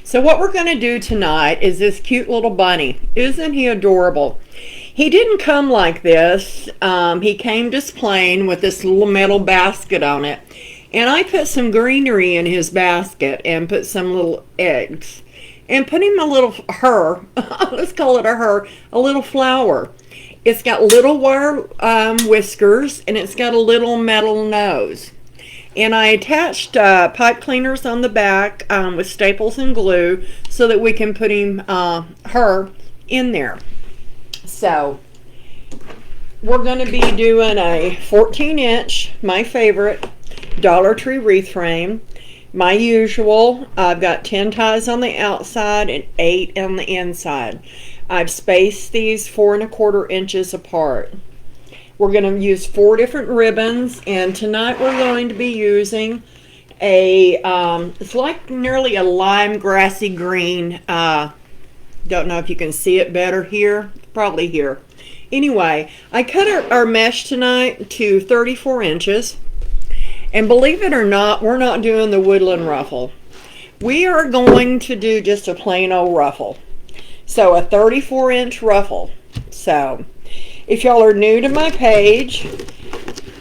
So what we're going to do tonight is this cute little bunny. Isn't he adorable? He didn't come like this. He came just plain with this little metal basket on it. And I put some greenery in his basket and put some little eggs. And put him a little, let's call it a little flower. It's got little wire whiskers, and it's got a little metal nose. And I attached pipe cleaners on the back with staples and glue so that we can put her in there. So we're going to be doing a 14-inch, my favorite, Dollar Tree wreath frame. My usual, I've got 10 ties on the outside and 8 on the inside. I've spaced these 4 1/4 inches apart. We're going to use 4 different ribbons, and tonight we're going to be using it's like nearly a lime grassy green. Don't know if you can see it better here, probably here. Anyway, I cut our mesh tonight to 34 inches, and believe it or not, we're not doing the woodland ruffle. We are going to do just a plain old ruffle. So a 34-inch ruffle. So if y'all are new to my page,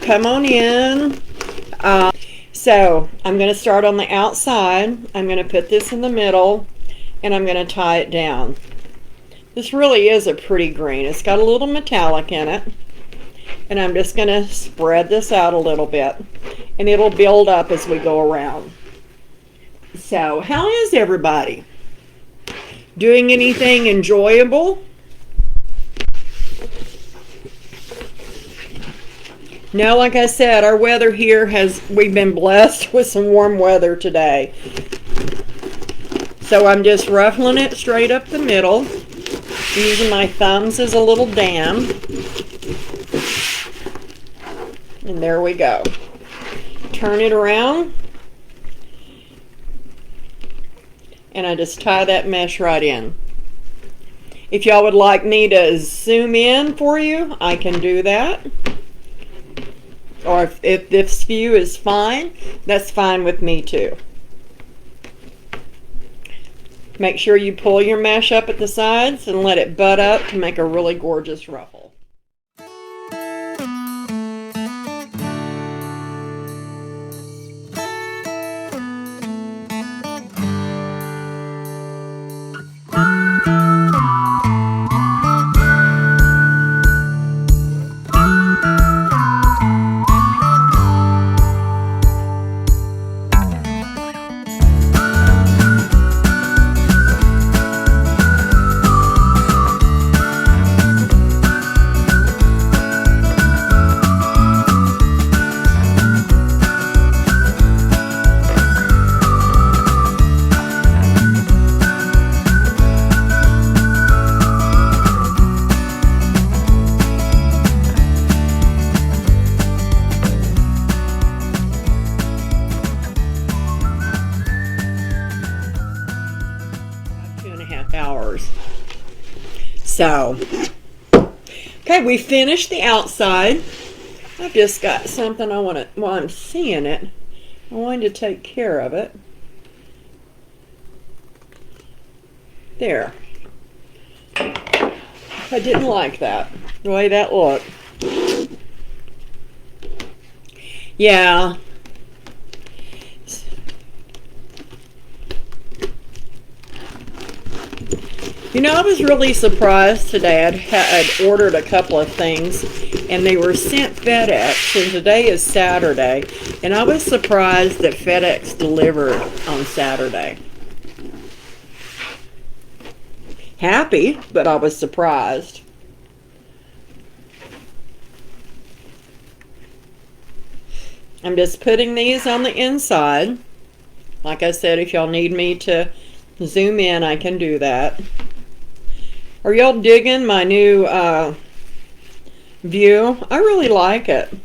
come on in. So I'm going to start on the outside. I'm going to put this in the middle, and I'm going to tie it down. This really is a pretty green. It's got a little metallic in it. And I'm just going to spread this out a little bit, and it'll build up as we go around. So how is everybody? Doing anything enjoyable? Now, like I said, our weather here we've been blessed with some warm weather today. So I'm just ruffling it straight up the middle, using my thumbs as a little dam. And there we go. Turn it around. And I just tie that mesh right in. If y'all would like me to zoom in for you, I can do that. Or if this view is fine, that's fine with me too. Make sure you pull your mesh up at the sides and let it butt up to make a really gorgeous ruffle. Hours. So, okay, we finished the outside. I've just got something I want to, while I'm seeing it, I wanted to take care of it. There. I didn't like that, the way that looked. Yeah. You know, I was really surprised today. I'd ordered a couple of things, and they were sent FedEx, and today is Saturday, and I was surprised that FedEx delivered on Saturday. Happy, but I was surprised. I'm just putting these on the inside. Like I said, if y'all need me to zoom in, I can do that. Are y'all digging my new view? I really like it.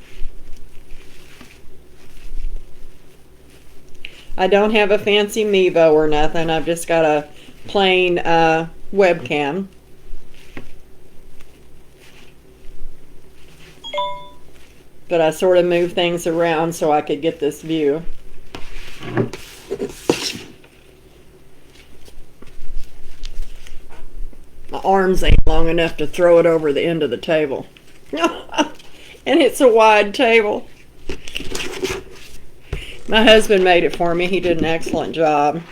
I don't have a fancy Mevo or nothing. I've just got a plain webcam. But I sort of moved things around so I could get this view. arms ain't long enough to throw it over the end of the table. And it's a wide table. My husband made it for me. He did an excellent job.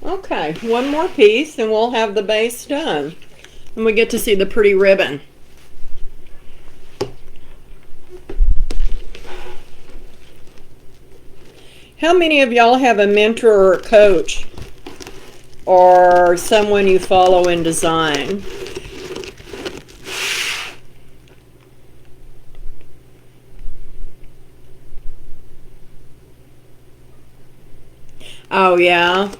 Okay, one more piece and we'll have the base done. And we get to see the pretty ribbon. How many of y'all have a mentor or a coach or someone you follow in design? Oh, yeah.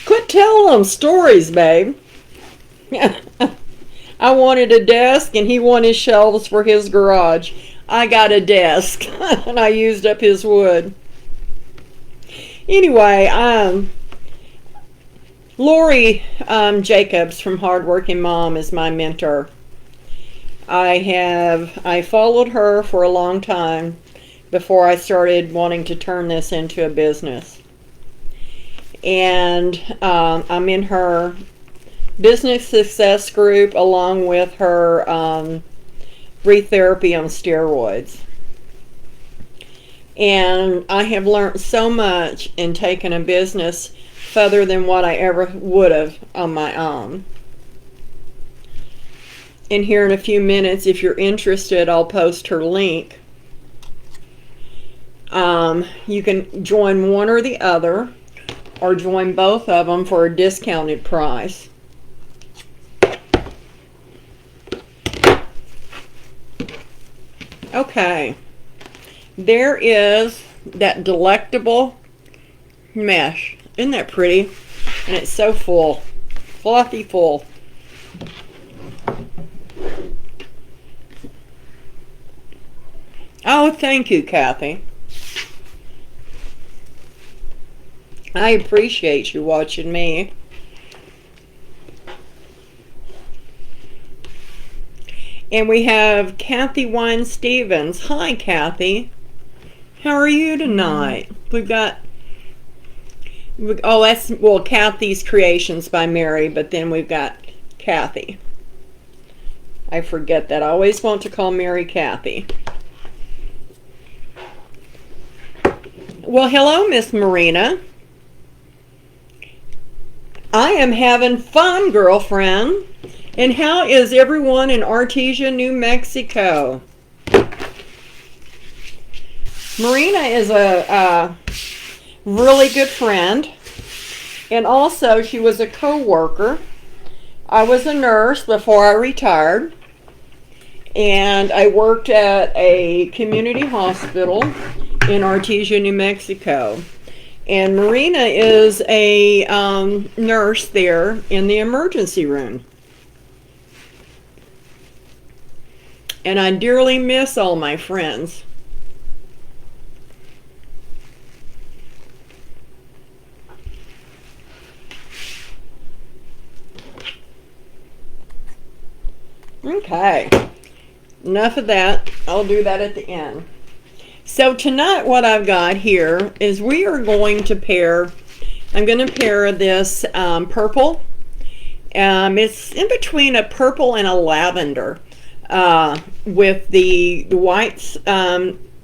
Quit telling them stories, babe. I wanted a desk and he wanted shelves for his garage. I got a desk and I used up his wood. Anyway, Lori Jacobs from Hardworking Mom is my mentor. I followed her for a long time before I started wanting to turn this into a business. And I'm in her business success group along with her wreath therapy on steroids. And I have learned so much in taking a business further than what I ever would have on my own. And here in a few minutes, if you're interested, I'll post her link. You can join one or the other, or join both of them for a discounted price. Okay, there is that delectable mesh. Isn't that pretty? And it's so full, fluffy full. Oh, thank you, Kathy. I appreciate you watching me. And we have Kathy Wine Stevens. Hi, Kathy. How are you tonight? We've got, oh, that's, well, Kathy's Creations by Mary, but then we've got Kathy. I forget that. I always want to call Mary Kathy. Well, hello, Miss Marina. I am having fun, girlfriend. And how is everyone in Artesia, New Mexico? Marina is a really good friend. And also, she was a co-worker. I was a nurse before I retired. And I worked at a community hospital in Artesia, New Mexico. And Marina is a nurse there in the emergency room. And I dearly miss all my friends. Okay, enough of that. I'll do that at the end. So tonight what I've got here is we are going to pair, I'm going to pair this purple. It's in between a purple and a lavender with the white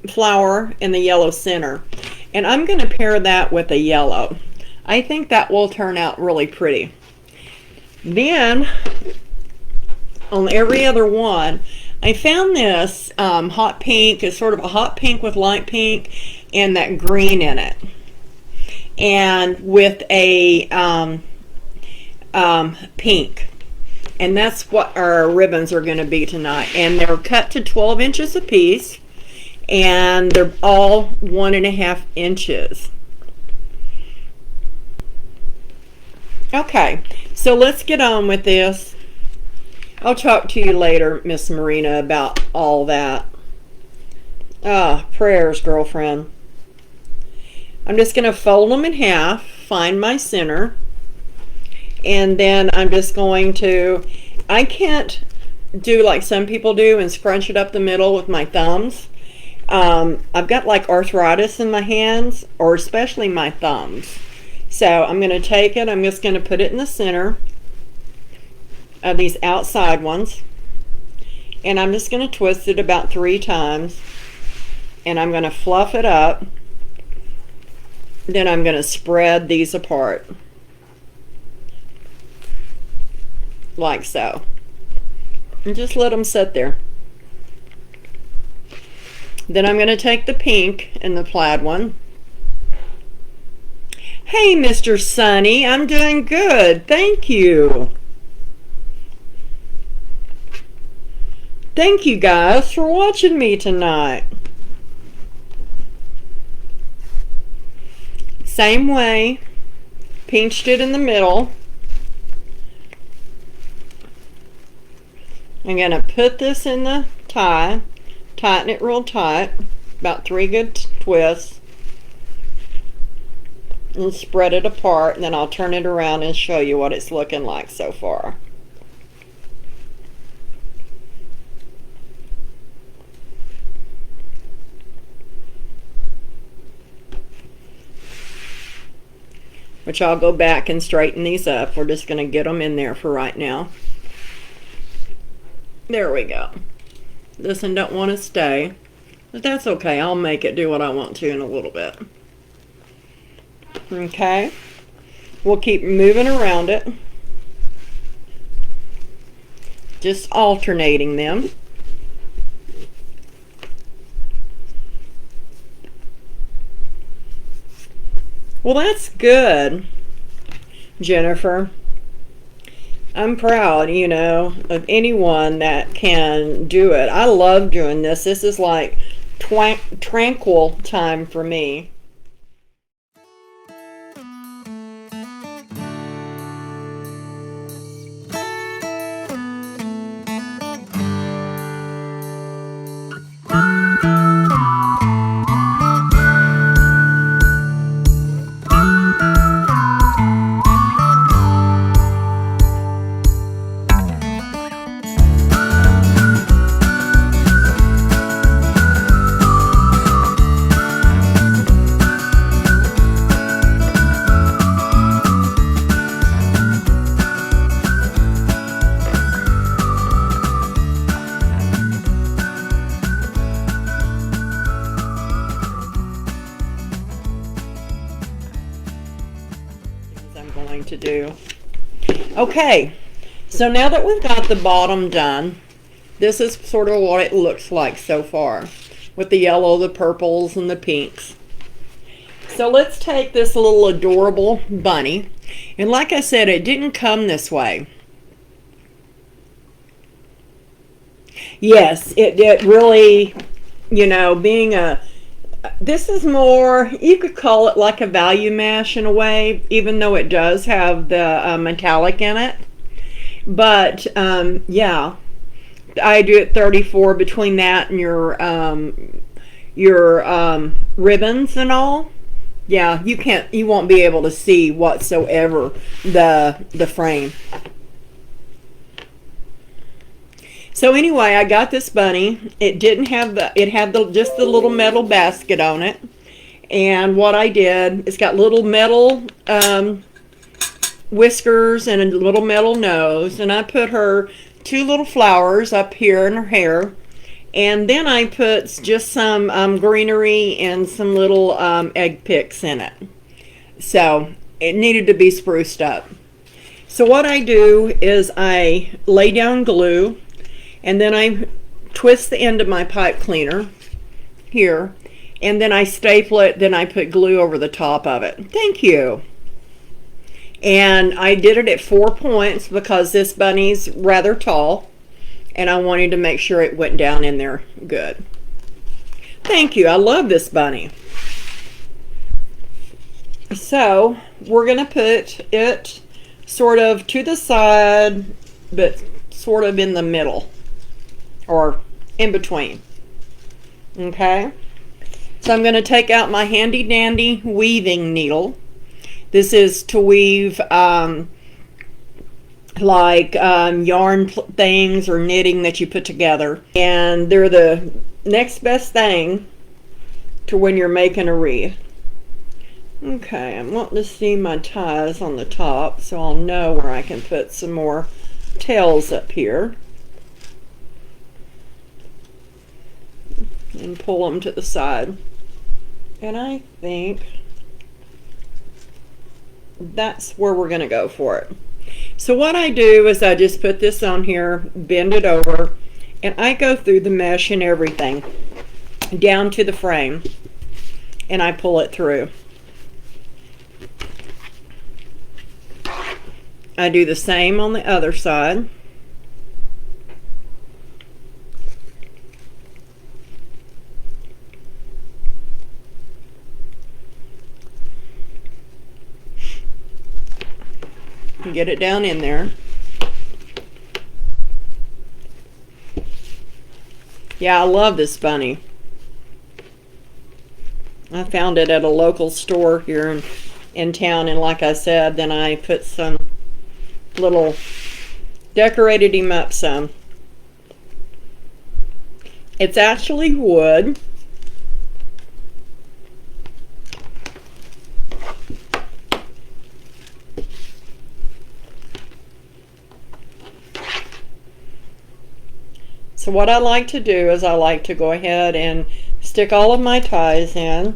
flower and the yellow center. And I'm going to pair that with a yellow. I think that will turn out really pretty. Then, on every other one, I found this hot pink. It's sort of a hot pink with light pink and that green in it. And with a pink. And that's what our ribbons are going to be tonight. And they're cut to 12 inches a piece. And they're all 1.5 inches. Okay, so let's get on with this. I'll talk to you later, Miss Marina, about all that. Prayers, girlfriend. I'm just going to fold them in half, find my center, and then I'm just going to, I can't do like some people do and scrunch it up the middle with my thumbs. I've got like arthritis in my hands, or especially my thumbs. So I'm going to take it, I'm just going to put it in the center of these outside ones. And I'm just going to twist it about 3 times. And I'm going to fluff it up. Then I'm going to spread these apart. Like so. And just let them sit there. Then I'm going to take the pink and the plaid one. Hey, Mr. Sunny, I'm doing good. Thank you. Thank you guys for watching me tonight. Same way, pinched it in the middle. I'm going to put this in the tie, tighten it real tight, about 3 good twists. And spread it apart, and then I'll turn it around and show you what it's looking like so far. Which I'll go back and straighten these up. We're just going to get them in there for right now. There we go. This one don't want to stay, but that's okay. I'll make it do what I want to in a little bit. Okay, we'll keep moving around it, just alternating them. Well, that's good, Jennifer. I'm proud, you know, of anyone that can do it. I love doing this. This is like tranquil time for me. To do. Okay, so now that we've got the bottom done, this is sort of what it looks like so far with the yellow, the purples, and the pinks. So let's take this little adorable bunny, and like I said, it didn't come this way. Yes, it really, you know, being a, this is more, you could call it like a value mesh in a way, even though it does have the metallic in it. But yeah, I do it 34 between that and your ribbons and all. Yeah, you won't be able to see whatsoever the frame. So anyway, I got this bunny. It didn't have just the little metal basket on it. And what I did, it's got little metal whiskers and a little metal nose. And I put her 2 little flowers up here in her hair. And then I put just some greenery and some little egg picks in it. So it needed to be spruced up. So what I do is I lay down glue, and then I twist the end of my pipe cleaner here, and then I staple it, then I put glue over the top of it. Thank you. And I did it at 4 points because this bunny's rather tall, and I wanted to make sure it went down in there good. Thank you. I love this bunny. So we're going to put it sort of to the side, but sort of in the middle or in between. Okay. So I'm going to take out my handy dandy weaving needle. This is to weave yarn things or knitting that you put together. And they're the next best thing to when you're making a wreath. Okay, I'm wanting to see my ties on the top so I'll know where I can put some more tails up here. And pull them to the side. And I think that's where we're going to go for it. So what I do is I just put this on here, bend it over, and I go through the mesh and everything down to the frame, and I pull it through. I do the same on the other side. Get it down in there. Yeah, I love this bunny. I found it at a local store here in town, and like I said, then I put some little, decorated him up some. It's actually wood. So what I like to do is I like to go ahead and stick all of my ties in.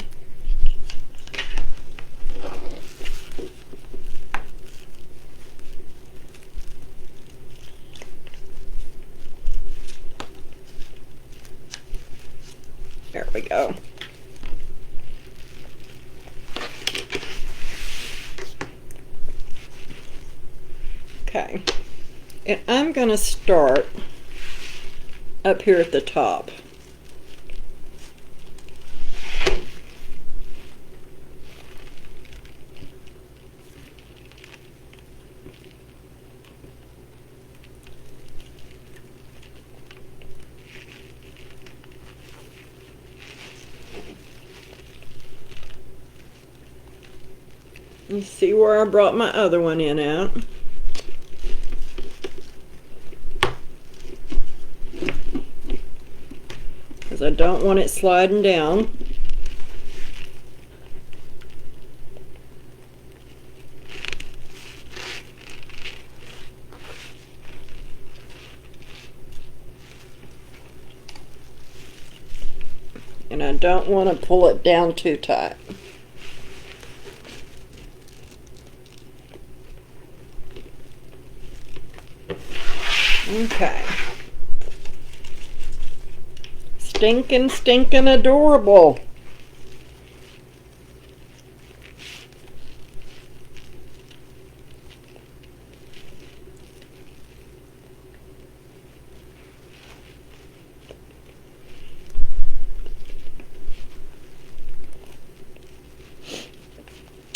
There we go. Okay. And I'm going to start up here at the top. You see where I brought my other one in at. Because I don't want it sliding down. And I don't want to pull it down too tight. Okay. Stinking adorable.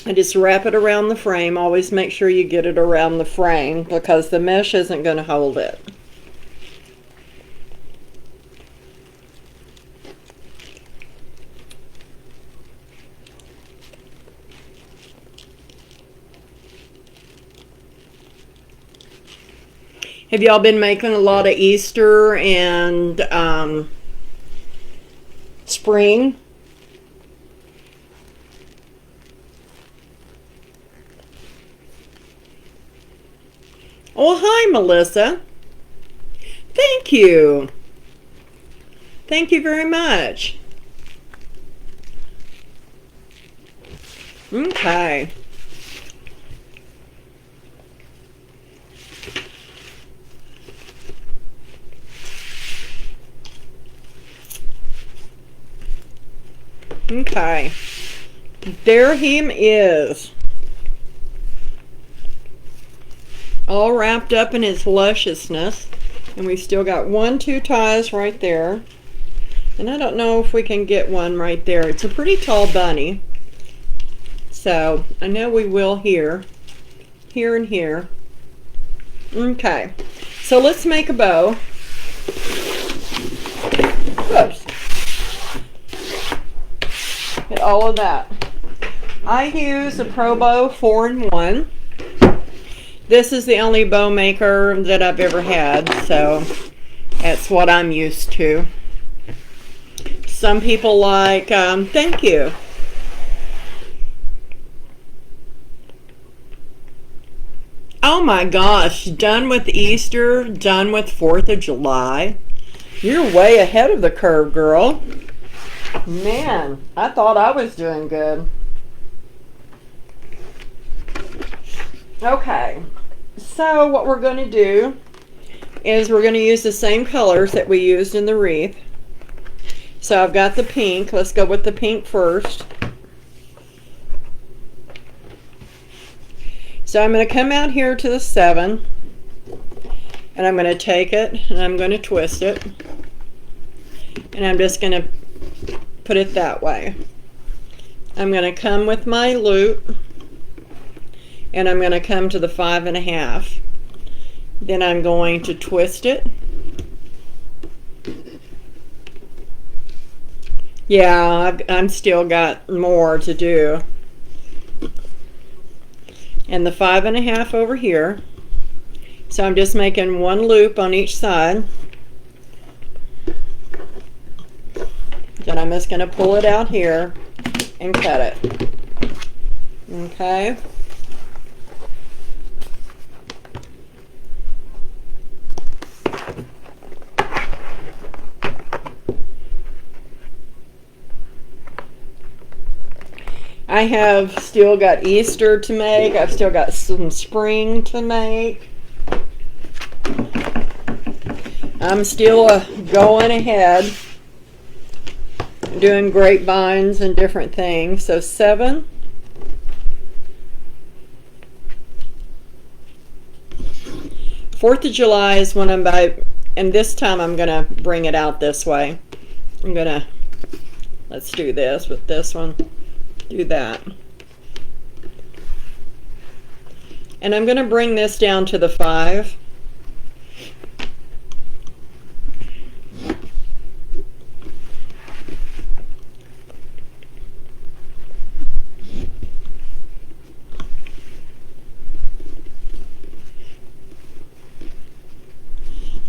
I just wrap it around the frame. Always make sure you get it around the frame because the mesh isn't going to hold it. Have y'all been making a lot of Easter and spring? Oh, hi, Melissa. Thank you. Thank you very much. Okay. Okay. There he is. All wrapped up in his lusciousness. And we still got 1, 2 ties right there. And I don't know if we can get one right there. It's a pretty tall bunny. So I know we will here. Here and here. Okay. So let's make a bow. Whoops. Get all of that. I use a Pro Bow 4-in-1. This is the only bow maker that I've ever had, so that's what I'm used to. Some people like, thank you. Oh my gosh, done with Easter, done with 4th of July. You're way ahead of the curve, girl. Man, I thought I was doing good. Okay, so what we're going to do is we're going to use the same colors that we used in the wreath. So I've got the pink. Let's go with the pink first. So I'm going to come out here to the 7, and I'm going to take it and I'm going to twist it, and I'm just going to put it that way. I'm going to come with my loop, and I'm going to come to the 5.5. Then I'm going to twist it. Yeah, I'm still got more to do. And the 5.5 over here. So I'm just making 1 loop on each side. Then I'm just going to pull it out here and cut it. Okay. I have still got Easter to make. I've still got some spring to make. I'm still going ahead, doing grapevines and different things. So 7. Fourth of July is when I'm by, and this time I'm going to bring it out this way. I'm going to, let's do this with this one. Do that. And I'm going to bring this down to the 5.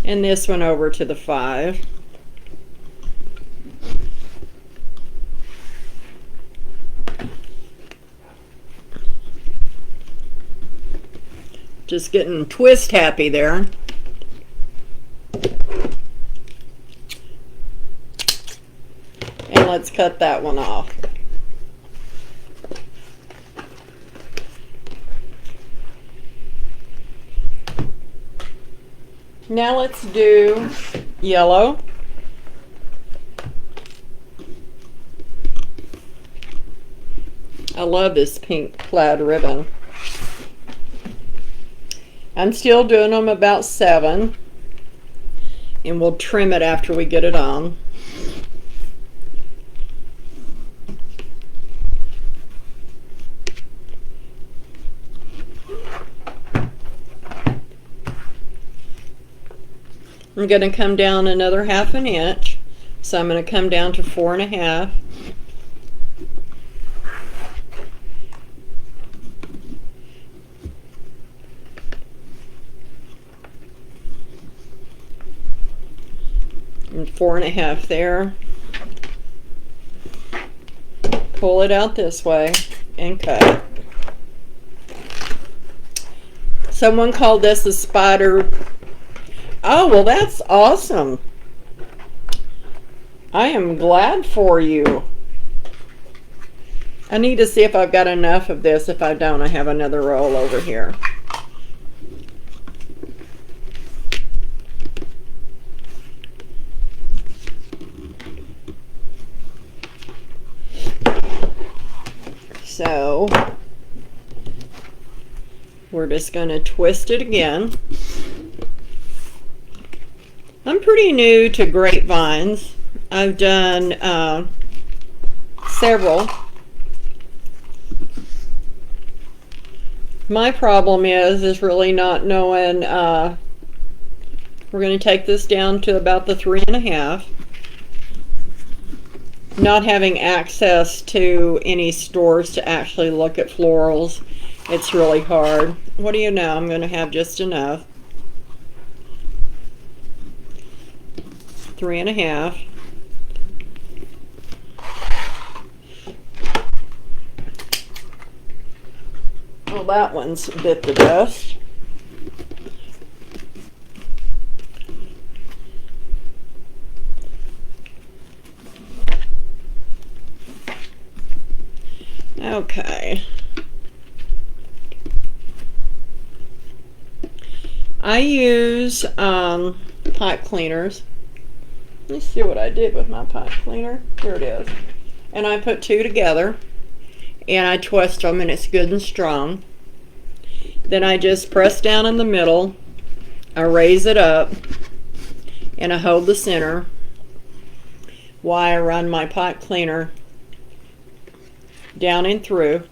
And this one over to the 5. Just getting twist happy there. And let's cut that one off. Now let's do yellow. I love this pink plaid ribbon. I'm still doing them about 7, and we'll trim it after we get it on. I'm going to come down another 1/2 inch, so I'm going to come down to 4.5. And 4.5 there. Pull it out this way and cut. Someone called this a spider. Oh, well, that's awesome. I am glad for you. I need to see if I've got enough of this. If I don't, I have another roll over here. So we're just going to twist it again. I'm pretty new to grapevines. I've done several. My problem is really not knowing. We're going to take this down to about the 3.5. Not having access to any stores to actually look at florals, it's really hard. What do you know? I'm going to have just enough. 3.5. Well, that one's bit the dust. Okay. I use pipe cleaners. Let me see what I did with my pipe cleaner. Here it is. And I put 2 together and I twist them and it's good and strong. Then I just press down in the middle. I raise it up and I hold the center while I run my pipe cleaner down and through.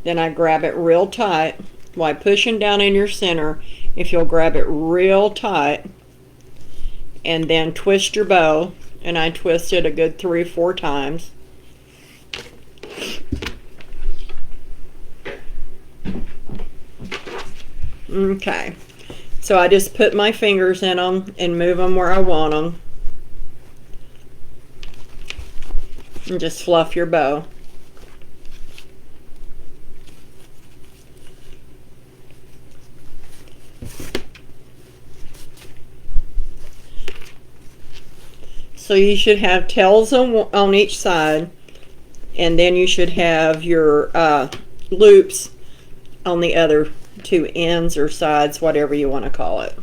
Then I grab it real tight while pushing down in your center. If you'll grab it real tight and then twist your bow, and I twist it a good 3 or 4 times. Okay, so I just put my fingers in them and move them where I want them, and just fluff your bow. So you should have tails on each side, and then you should have your loops on the other 2 ends or sides, whatever you want to call it.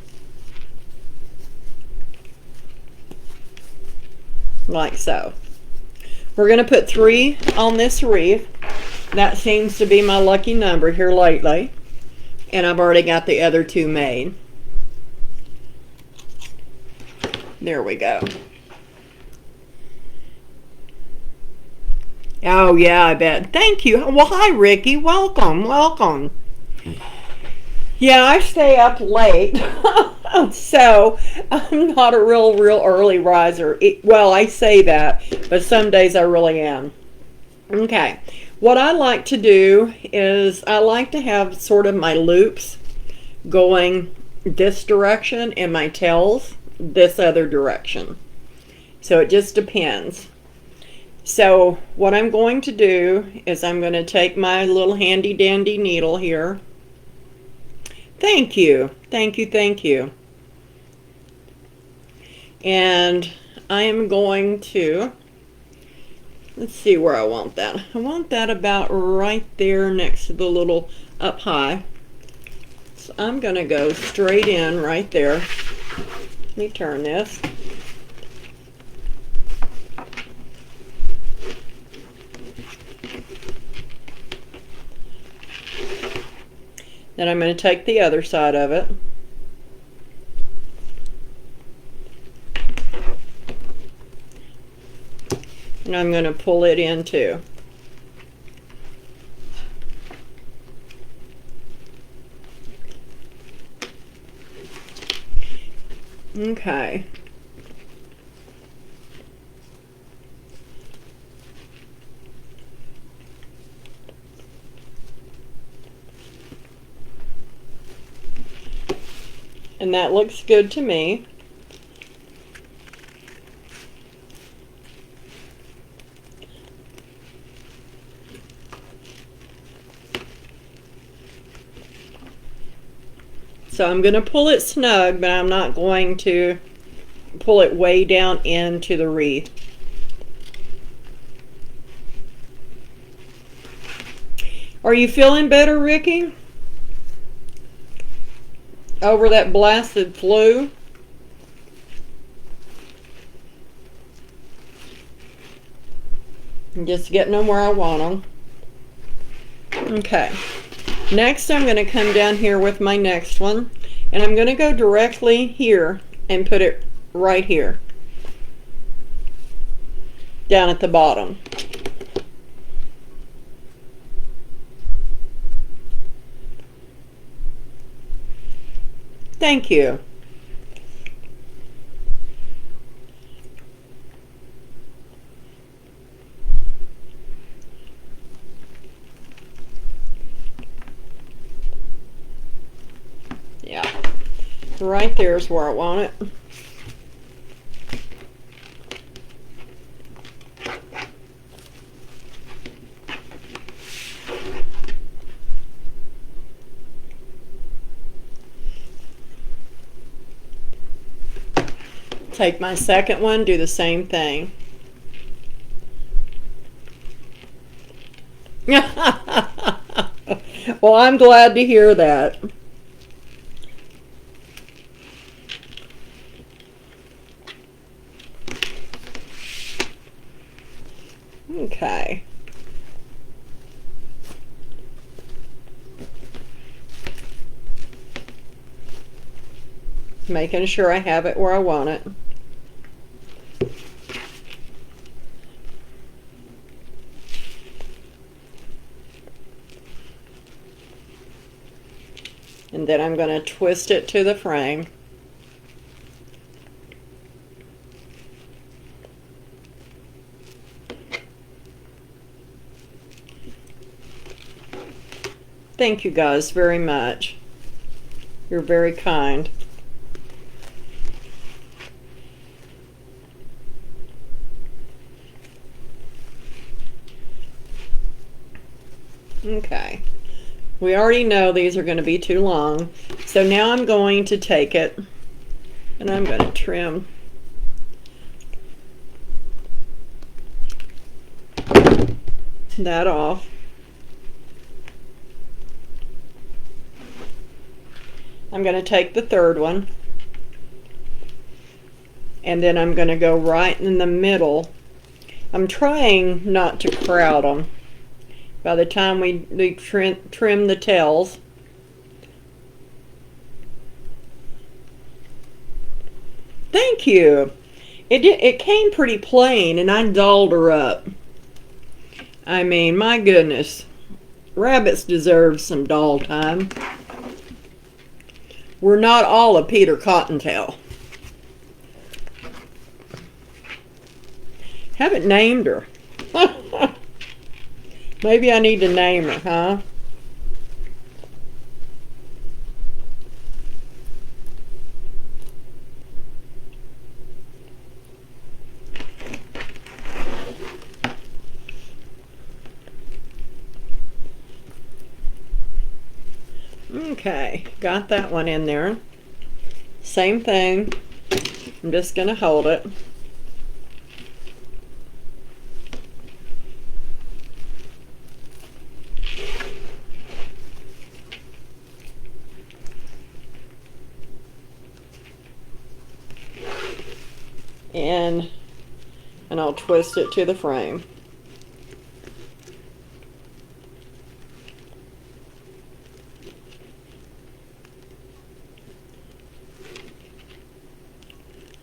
Like so. We're going to put 3 on this wreath. That seems to be my lucky number here lately. And I've already got the other 2 made. There we go. Oh, yeah, I bet. Thank you. Well, hi, Ricky. Welcome, welcome. Yeah, I stay up late, so I'm not a real early riser. Well, I say that, but some days I really am. Okay, what I like to do is I like to have sort of my loops going this direction and my tails this other direction. So it just depends. So what I'm going to do is I'm going to take my little handy dandy needle here. Thank you, thank you, thank you. And I am going to, let's see where I want that. I want that about right there next to the little up high. So I'm going to go straight in right there. Let me turn this. Then I'm going to take the other side of it. And I'm going to pull it in too. Okay. And that looks good to me. So I'm going to pull it snug, but I'm not going to pull it way down into the wreath. Are you feeling better, Ricky? Over that blasted flu? I'm just getting them where I want them. Okay. Next, I'm going to come down here with my next one, and I'm going to go directly here and put it right here, down at the bottom. Thank you. Yeah, right there is where I want it. Take my second one, do the same thing. Well, I'm glad to hear that. Okay. Making sure I have it where I want it. And then I'm going to twist it to the frame. Thank you guys very much. You're very kind. Okay. We already know these are going to be too long. So now I'm going to take it and I'm going to trim that off. I'm going to take the third one and then I'm going to go right in the middle. I'm trying not to crowd them. By the time we trim the tails, thank you. It came pretty plain and I dolled her up. I mean, my goodness, rabbits deserve some doll time. We're not all a Peter Cottontail. Haven't named her. Maybe I need to name her, huh? Okay, got that one in there. Same thing. I'm just going to hold it. And I'll twist it to the frame.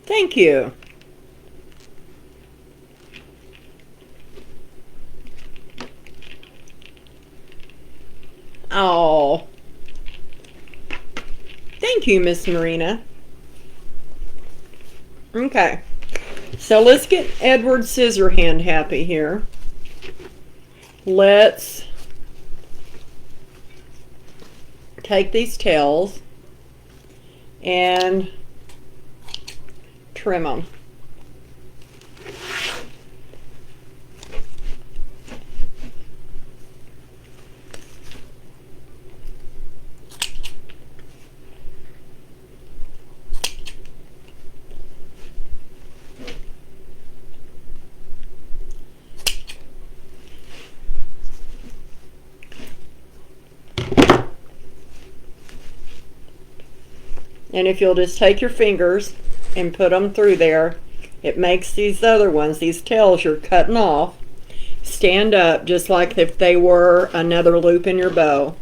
Thank you. Oh, thank you, Miss Marina. Okay, so let's get Edward Scissorhand happy here. Let's take these tails and trim them. And if you'll just take your fingers and put them through there, it makes these other ones, these tails you're cutting off, stand up just like if they were another loop in your bow.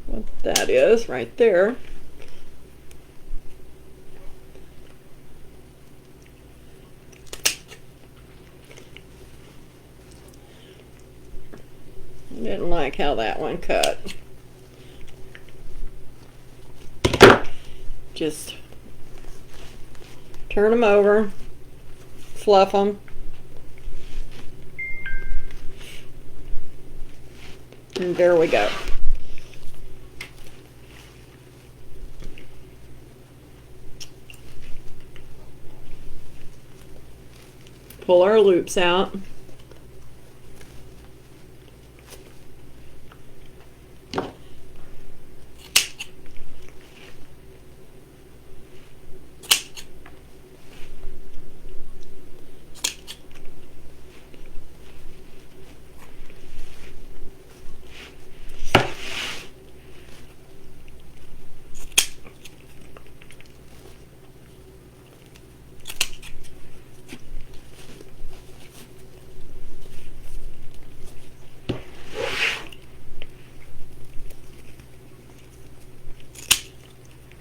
What that is right there. Didn't like how that one cut. Just turn them over, fluff them, and there we go. Pull our loops out.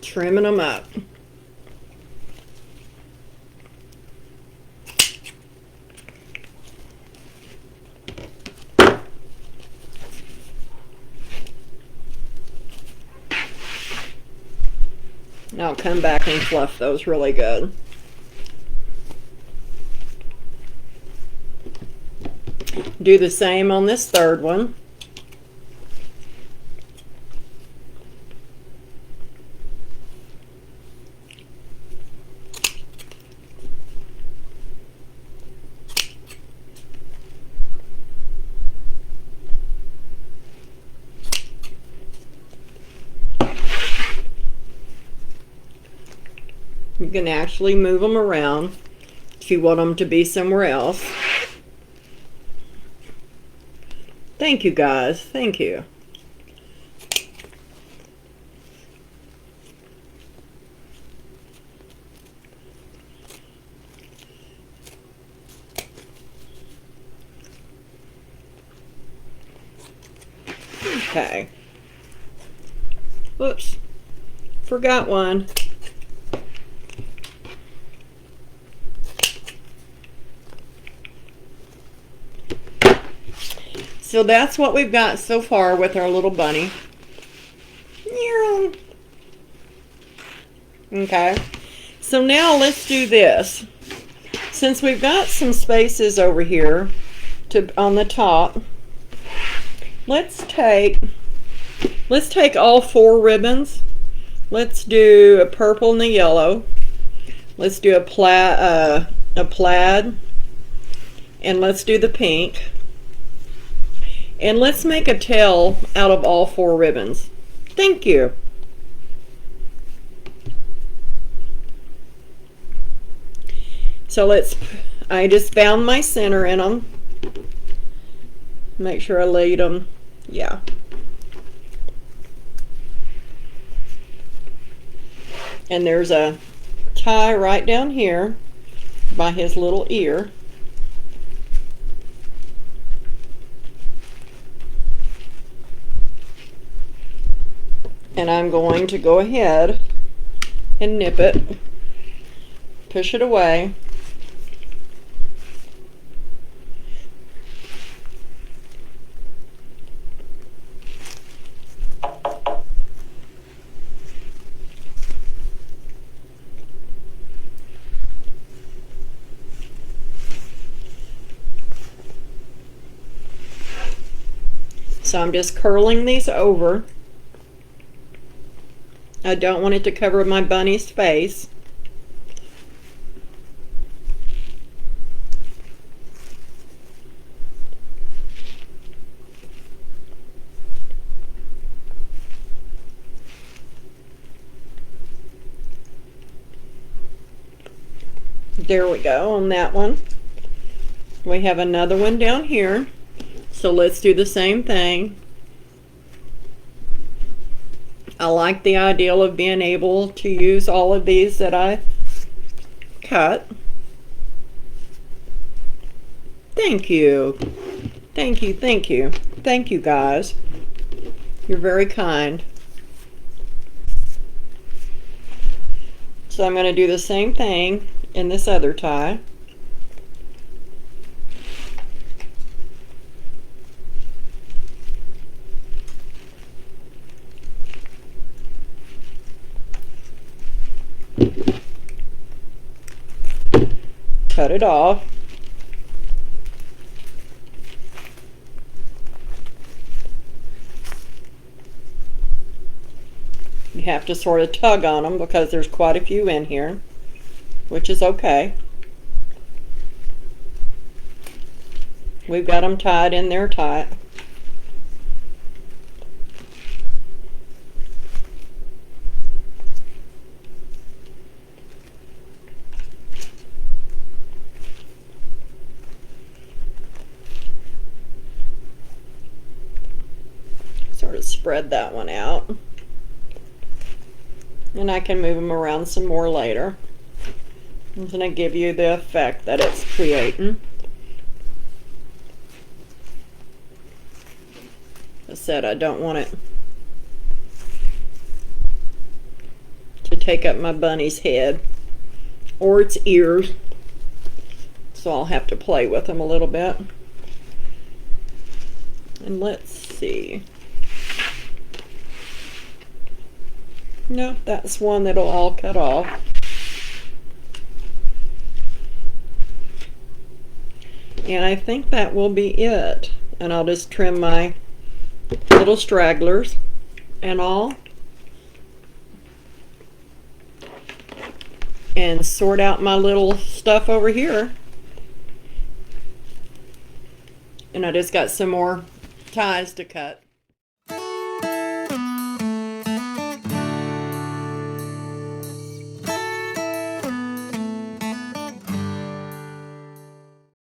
Trimming them up. Now I'll come back and fluff those really good. Do the same on this third one. You can actually move them around if you want them to be somewhere else. Thank you guys, thank you. Okay. Whoops, forgot one. So that's what we've got so far with our little bunny. Okay, so now let's do this. Since we've got some spaces over here on the top, let's take all 4 ribbons. Let's do a purple and a yellow. Let's do a plaid, and let's do the pink. And let's make a tail out of all 4 ribbons. Thank you. So I just found my center in them. Make sure I laid them. Yeah. And there's a tie right down here by his little ear. And I'm going to go ahead and nip it, push it away. So I'm just curling these over. I don't want it to cover my bunny's face. There we go on that one. We have another one down here. So let's do the same thing. I like the idea of being able to use all of these that I cut. Thank you. Thank you, thank you. Thank you, guys. You're very kind. So I'm going to do the same thing in this other tie. Cut it off. You have to sort of tug on them because there's quite a few in here, which is okay. We've got them tied in there tight. Sort of spread that one out. And I can move them around some more later. I'm going to give you the effect that it's creating. I said I don't want it to take up my bunny's head or its ears. So I'll have to play with them a little bit. And let's see. Nope, that's one that'll all cut off. And I think that will be it. And I'll just trim my little stragglers and all. And sort out my little stuff over here. And I just got some more ties to cut.